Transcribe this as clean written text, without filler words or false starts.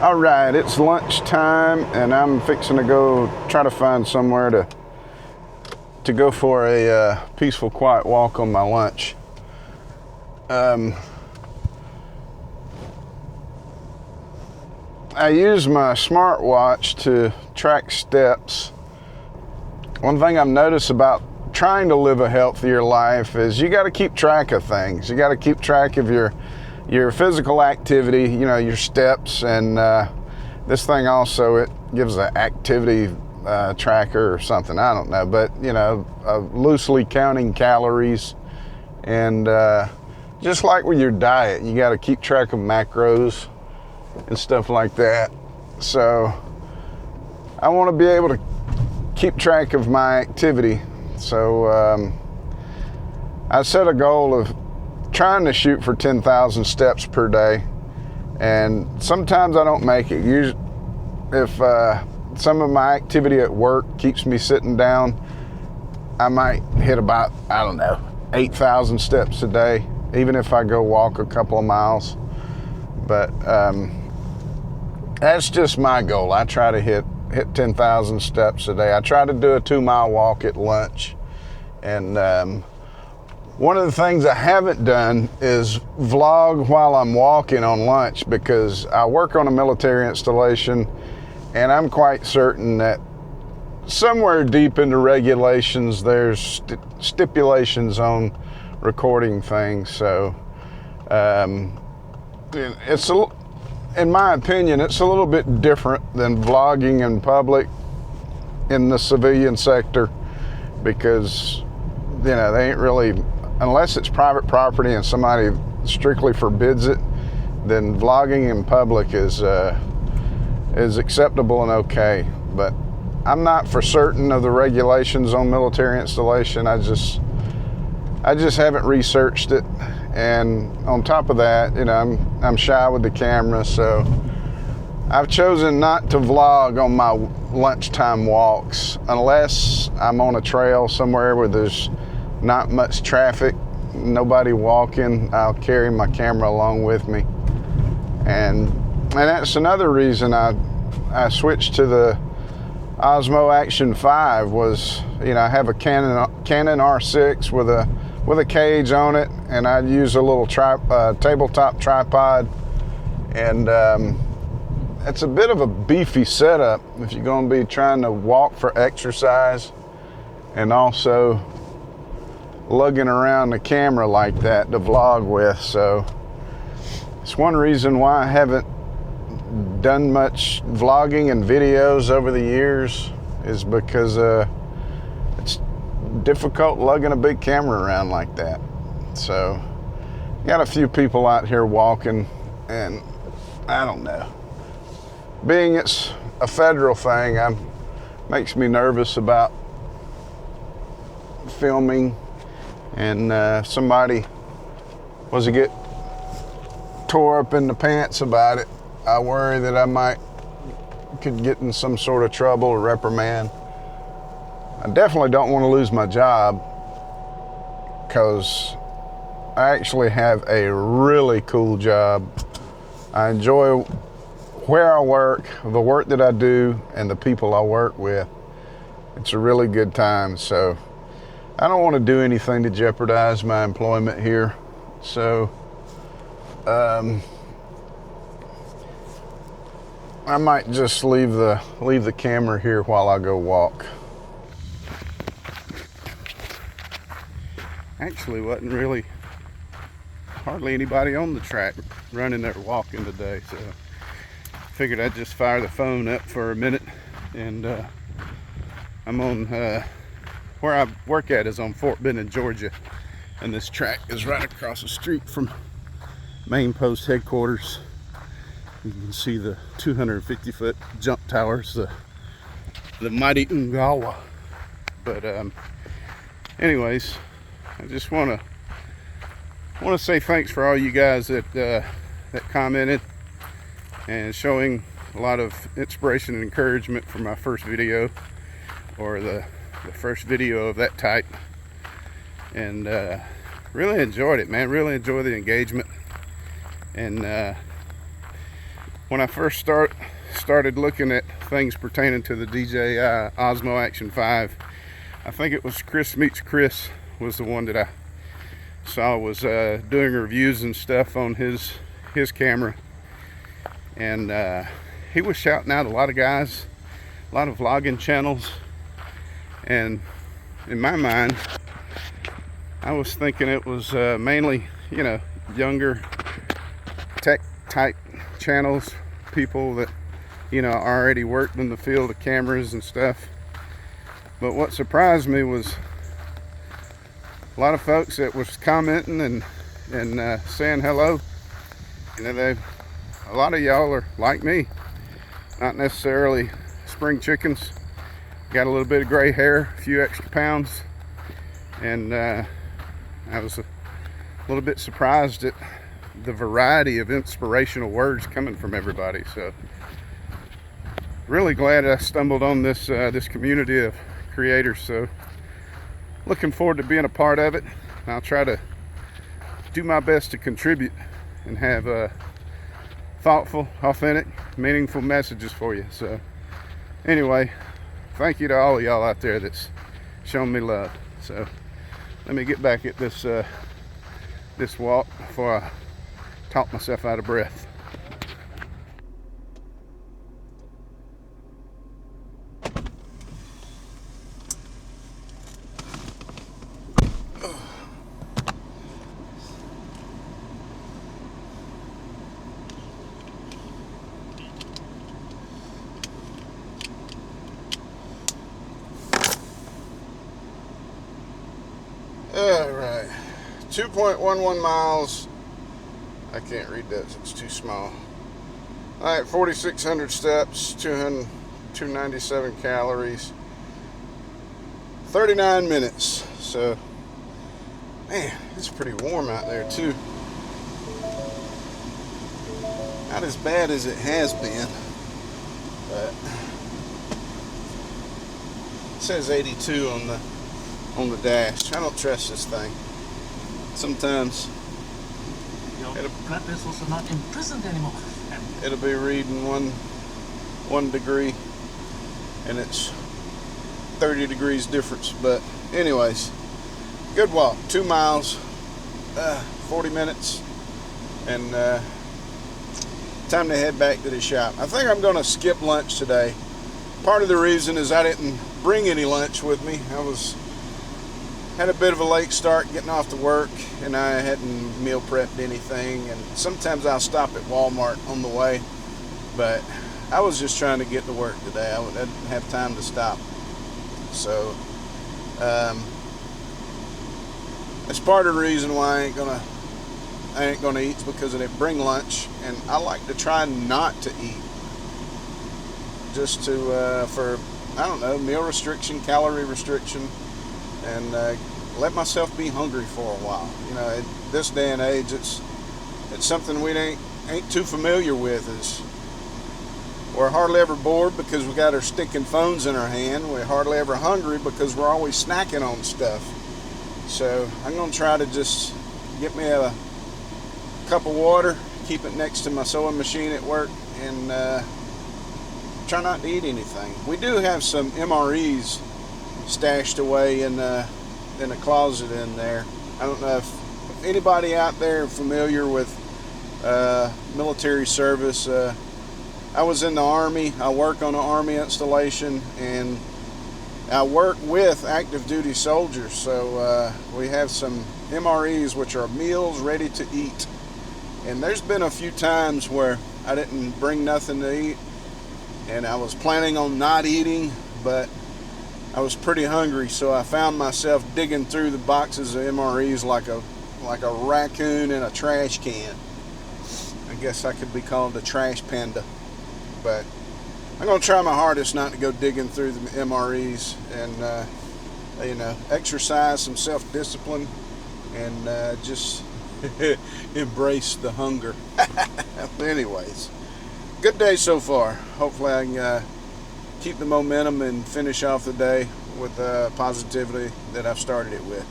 All right, it's lunchtime, and I'm fixing to go try to find somewhere to go for a peaceful, quiet walk on my lunch. I use my smartwatch to track steps. One thing I've noticed about trying to live a healthier life is you got to keep track of things. You got to keep track of your physical activity, you know, your steps, and this thing also, it gives an activity tracker or something, I don't know, but you know, loosely counting calories. And just like with your diet, you got to keep track of macros and stuff like that. So I want to be able to keep track of my activity. So I set a goal of trying to shoot for 10,000 steps per day, and sometimes I don't make it. Usually, if some of my activity at work keeps me sitting down, I might hit about, I don't know, 8,000 steps a day, even if I go walk a couple of miles. But that's just my goal. I try to hit 10,000 steps a day. I try to do a 2-mile walk at lunch, and one of the things I haven't done is vlog while I'm walking on lunch, because I work on a military installation, and I'm quite certain that somewhere deep in the regulations there's stipulations on recording things. So it's in my opinion, it's a little bit different than vlogging in public in the civilian sector, because you know, they ain't really, unless it's private property and somebody strictly forbids it, then vlogging in public is acceptable and okay. But I'm not for certain of the regulations on military installation. I just haven't researched it, and on top of that, you know, I'm shy with the camera, so I've chosen not to vlog on my lunchtime walks unless I'm on a trail somewhere where there's not much traffic, nobody walking. I'll carry my camera along with me, and that's another reason I switched to the Osmo Action 5. Was, you know, I have a Canon R6 with a cage on it, and I'd use a little tabletop tripod, and it's a bit of a beefy setup if you're going to be trying to walk for exercise and also lugging around the camera like that to vlog with. So it's one reason why I haven't done much vlogging and videos over the years, is because it's difficult lugging a big camera around like that. So got a few people out here walking, and I don't know, being it's a federal thing, makes me nervous about filming. And if somebody was to get tore up in the pants about it, I worry that I could get in some sort of trouble or reprimand. I definitely don't want to lose my job, because I actually have a really cool job. I enjoy where I work, the work that I do, and the people I work with. It's a really good time, so I don't want to do anything to jeopardize my employment here. So I might just leave the camera here while I go walk. Actually, wasn't really hardly anybody on the track running there walking today, so I figured I'd just fire the phone up for a minute. And I'm on where I work at is on Fort Benning, Georgia, and this track is right across the street from main post headquarters. You can see the 250-foot jump towers, the mighty Ungawa. But anyways, I just want to say thanks for all you guys that commented and showing a lot of inspiration and encouragement for my first video, or the first video of that type. And really enjoyed it, man. Really enjoyed the engagement. And when I first started looking at things pertaining to the DJI Osmo Action 5, I think it was Chris Meets Chris was the one that I saw was doing reviews and stuff on his camera, and he was shouting out a lot of guys, a lot of vlogging channels, and in my mind I was thinking it was mainly, you know, younger tech type channels, people that, you know, already worked in the field of cameras and stuff. But what surprised me was a lot of folks that was commenting and saying hello. You know, a lot of y'all are like me, not necessarily spring chickens, got a little bit of gray hair, a few extra pounds, and I was a little bit surprised at the variety of inspirational words coming from everybody. So really glad I stumbled on this this community of creators. So looking forward to being a part of it. I'll try to do my best to contribute and have thoughtful, authentic, meaningful messages for you. So anyway, thank you to all of y'all out there that's shown me love. So let me get back at this this walk before I talk myself out of breath. All right, 2.11 miles. I can't read that, it's too small. All right, 4,600 steps, 297 calories, 39 minutes. So, man, it's pretty warm out there too. Not as bad as it has been, but it says 82 on the dash. I don't trust this thing. Sometimes your blood vessels are not imprisoned anymore. It'll be reading one degree, and it's 30 degrees difference. But anyways, good walk. 2 miles, 40 minutes, and time to head back to the shop. I think I'm going to skip lunch today. Part of the reason is I didn't bring any lunch with me. Had a bit of a late start getting off to work, and I hadn't meal prepped anything, and sometimes I'll stop at Walmart on the way, but I was just trying to get to work today. I didn't have time to stop. So that's part of the reason why I ain't gonna eat, because I didn't bring lunch, and I like to try not to eat, just to for, I don't know, meal restriction, calorie restriction, and let myself be hungry for a while. You know, at this day and age, it's something we ain't too familiar with. We're hardly ever bored because we got our stinking phones in our hand. We're hardly ever hungry because we're always snacking on stuff. So I'm gonna try to just get me a cup of water, keep it next to my sewing machine at work, and try not to eat anything. We do have some MREs stashed away in a closet in there. I don't know if anybody out there familiar with military service. I was in the Army. I work on an Army installation, and I work with active duty soldiers. So we have some MREs, which are meals ready to eat. And there's been a few times where I didn't bring nothing to eat, and I was planning on not eating, but I was pretty hungry, so I found myself digging through the boxes of MREs like a raccoon in a trash can. I guess I could be called a trash panda. But I'm going to try my hardest not to go digging through the MREs, and you know, exercise some self-discipline, and just embrace the hunger. Anyways, good day so far. Hopefully I can keep the momentum and finish off the day with the positivity that I've started it with.